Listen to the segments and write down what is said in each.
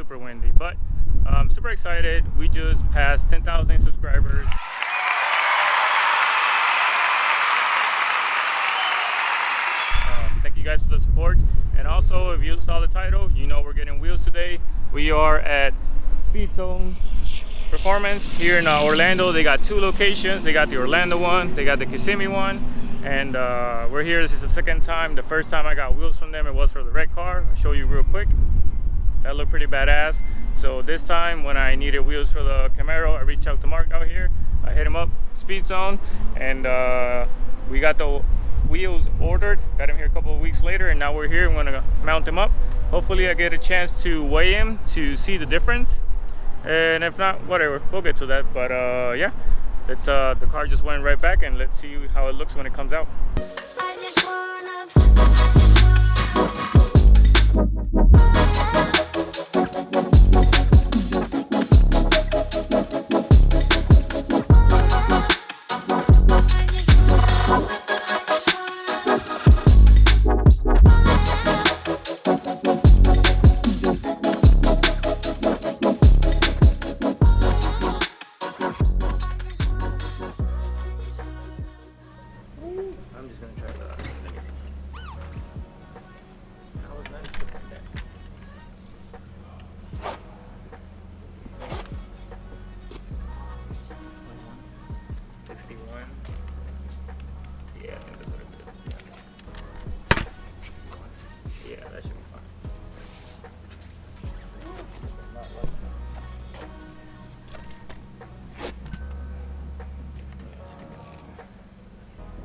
super windy. But I'm super excited. We just passed 10,000 subscribers. Thank you guys for the support. And also, if you saw the title, you know we're getting wheels today. We are at SpeedZone Performance here in Orlando. They got 2 locations. They got the Orlando one, they got the Kissimmee one, and we're here. This is the second time. The first time I got wheels from them, it was for the red car. I'll show you real quick. That looked pretty badass. So this time, when I needed wheels for the Camaro, I reached out to Mark out here. I hit him up, SpeedZone, and we got the wheels ordered. Got him here a couple of weeks later, and now we're here. I'm gonna mount them up. Hopefully I get a chance to weigh him to see the difference, and if not, whatever, we'll get to that. But yeah, it's the car just went right back, and let's see how it looks when it comes out. I'm just gonna try that. Let me see. I was managed to put that. 61. Yeah, I think that's what it is. Yeah, yeah, that should be fine. Not like that.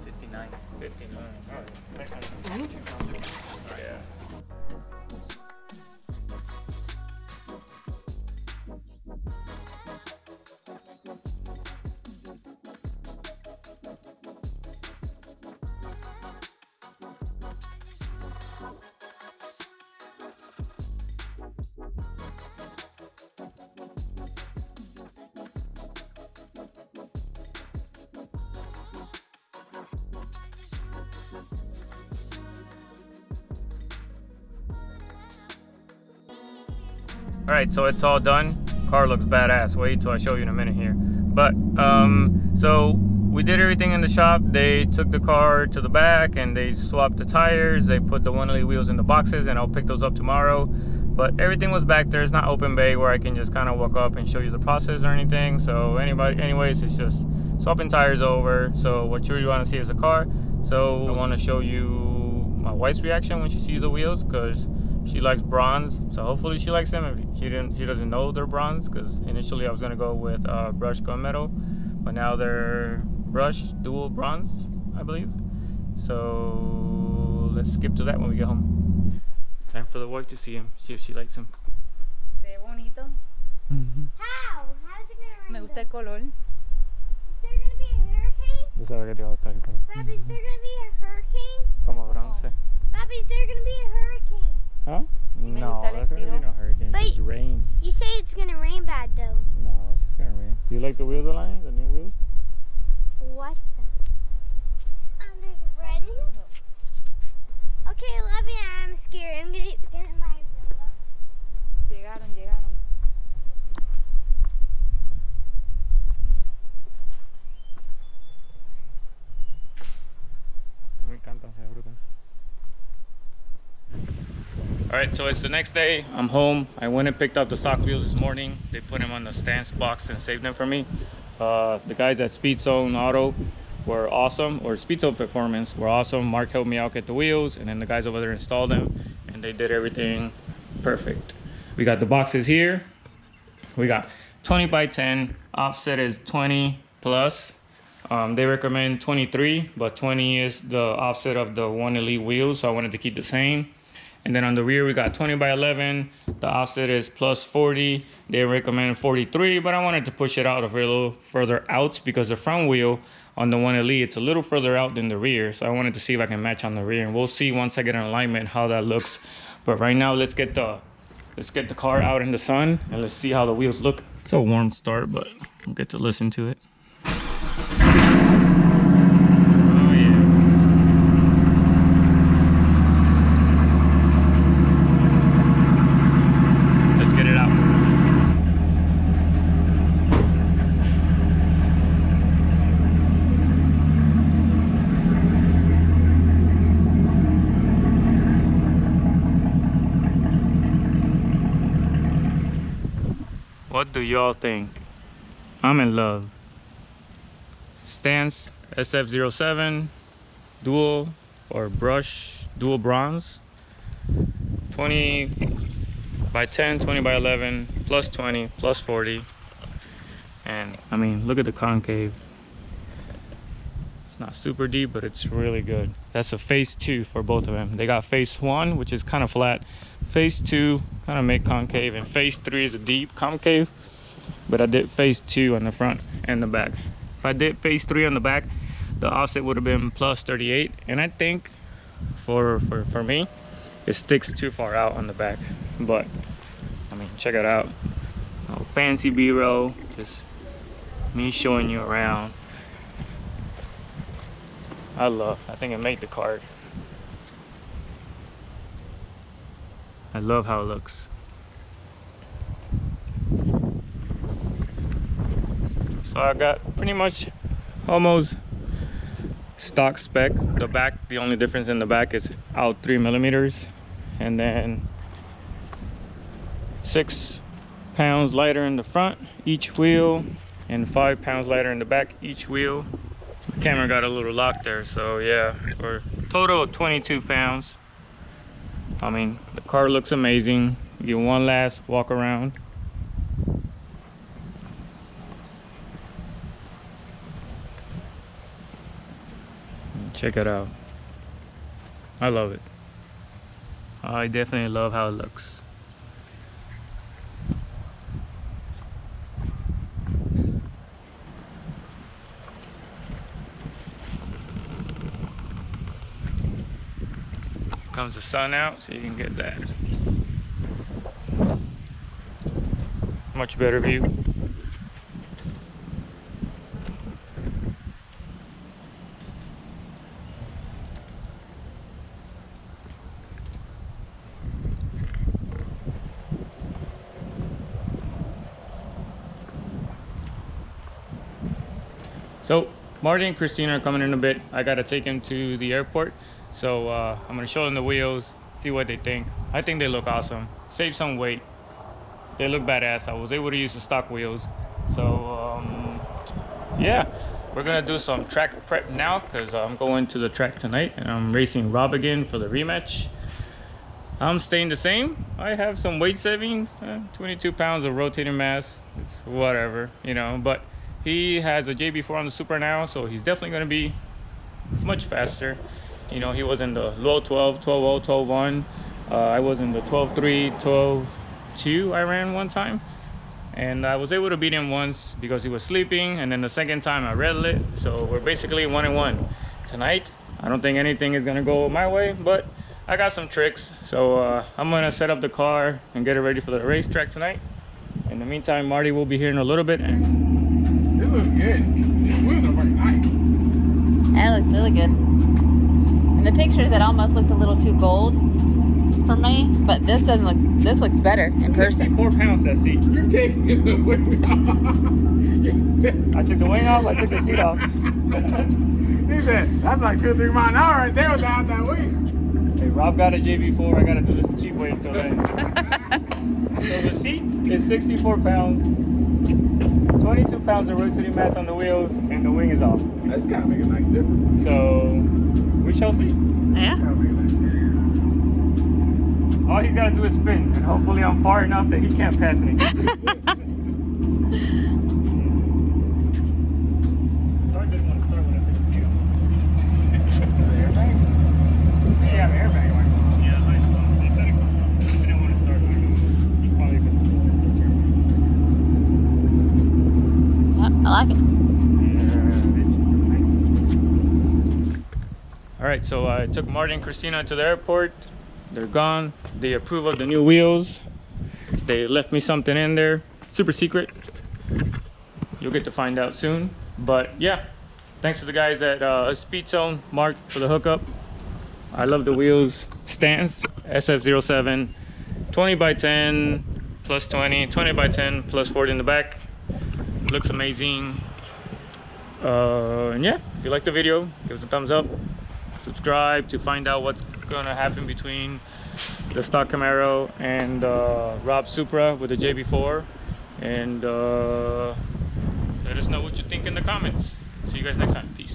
59. 59. All right. Next time. Yeah. All right, so it's all done. Car looks badass. Wait till I show you in a minute here. But so we did everything in the shop. They took the car to the back and they swapped the tires. They put the 180 wheels in the boxes, and I'll pick those up tomorrow. But everything was back there. It's not open bay where I can just kind of walk up and show you the process or anything. So anyways, it's just swapping tires over. So what you really want to see is the car. So I want to show you my wife's reaction when she sees the wheels, because she likes bronze, so hopefully she likes them. If she doesn't know they're bronze, because initially I was gonna go with brushed gunmetal, but now they're brushed dual bronze, I believe. So let's skip to that when we get home. Time for the wife to see him, see if she likes him. Se ve bonito. How? How's it gonna rain? Me gusta el color. Is there gonna be a hurricane? Ya sabe que te va a gustar. Papi, is there gonna be a hurricane? Como bronce. Papi, is there gonna be a hurricane? Huh? No, that's gonna be no hurricane. But It's just rain. You say it's gonna rain bad though. No, it's just gonna rain. Do you like the wheels, Alani? The new wheels? What the? There's red in it? Okay, love you. I'm scared. I'm gonna get my umbrella. Llegaron. Me encantan, se brutal. Alright, so it's the next day. I'm home. I went and picked up the stock wheels this morning. They put them on the stance box and saved them for me. The guys at SpeedZone Auto were awesome, or SpeedZone Performance were awesome. Mark helped me out get the wheels, and then the guys over there installed them, and they did everything perfect. We got the boxes here. We got 20 by 10. Offset is 20 plus. They recommend 23, but 20 is the offset of the One Elite wheels, so I wanted to keep the same. And then on the rear, we got 20 by 11. The offset is plus 40. They recommend 43, but I wanted to push it out a little further out because the front wheel on the One Elite, it's a little further out than the rear. So I wanted to see if I can match on the rear, and we'll see once I get in alignment how that looks. But right now, let's get the car out in the sun and let's see how the wheels look. It's a warm start, but we'll get to listen to it. Let's get it out. What do y'all think? I'm in love. Stance SF07 dual or brush dual bronze. 20 by 10, 20 by 11, plus 20, plus 40. And I mean, look at the concave. It's not super deep, but it's really good. That's a phase 2 for both of them. They got phase 1, which is kind of flat. Phase 2 kind of make concave, and phase 3 is a deep concave. But I did phase 2 on the front and the back. If I did phase 3 on the back, the offset would have been plus 38. And I think for me, it sticks too far out on the back. But I mean, check it out. No fancy B-roll, just me showing you around. I think it made the card. I love how it looks. So I got pretty much almost stock spec. The back, the only difference in the back is out 3 millimeters, and then 6 pounds lighter in the front each wheel, and 5 pounds lighter in the back each wheel. The camera got a little locked there, so yeah, for a total of 22 pounds. I mean, the car looks amazing. You get one last walk around. Check it out. I love it. I definitely love how it looks. Comes the sun out, so you can get that much better view. So Marty and Christina are coming in a bit. I gotta take them to the airport. So I'm gonna show them the wheels, see what they think. I think they look awesome. Save some weight. They look badass. I was able to use the stock wheels. So yeah, we're gonna do some track prep now because I'm going to the track tonight and I'm racing Rob again for the rematch. I'm staying the same. I have some weight savings, 22 pounds of rotating mass. It's whatever, you know, but he has a JB4 on the Supra now, so he's definitely gonna be much faster. You know, he was in the low 12, 12.0, 12.1. I was in the 12.3, 12.2 I ran one time. And I was able to beat him once because he was sleeping. And then the second time I red lit. So we're basically 1-1. Tonight, I don't think anything is going to go my way. But I got some tricks. So I'm going to set up the car and get it ready for the racetrack tonight. In the meantime, Marty will be here in a little bit. It looks good. These wheels are very nice. That looks really good. In the pictures, it almost looked a little too gold for me, but this doesn't look. This looks better in person. 4 pounds that seat. You're taking the wing off. I took the wing off. I took the seat off. He said, that's like 2 or 3 miles an hour right there without that wing. Hey, Rob got a JB4. I got to do this the cheap way until then. So the seat is 64 pounds. 22 pounds of rotating mass on the wheels, and the wing is off. That's gotta make a nice difference. So we shall see. Yeah. All he's got to do is spin, and hopefully I'm far enough that he can't pass me. I didn't want to start when I took the seat off. Airbag? Yeah, the airbag. Yeah, they said it comes off. I didn't want to start when Yep, I like it. All right, so I took Marty and Christina to the airport. They're gone. They approve of the new wheels. They left me something in there, super secret. You'll get to find out soon. But yeah, thanks to the guys at SpeedZone, Mark, for the hookup. I love the wheels. Stance SF07, 20 by 10 plus 20, 20 by 10 plus 40 in the back. Looks amazing. And yeah, if you like the video, give us a thumbs up. Subscribe to find out what's gonna happen between the stock Camaro and Rob Supra with the JB4. And let us know what you think in the comments. See you guys next time. Peace.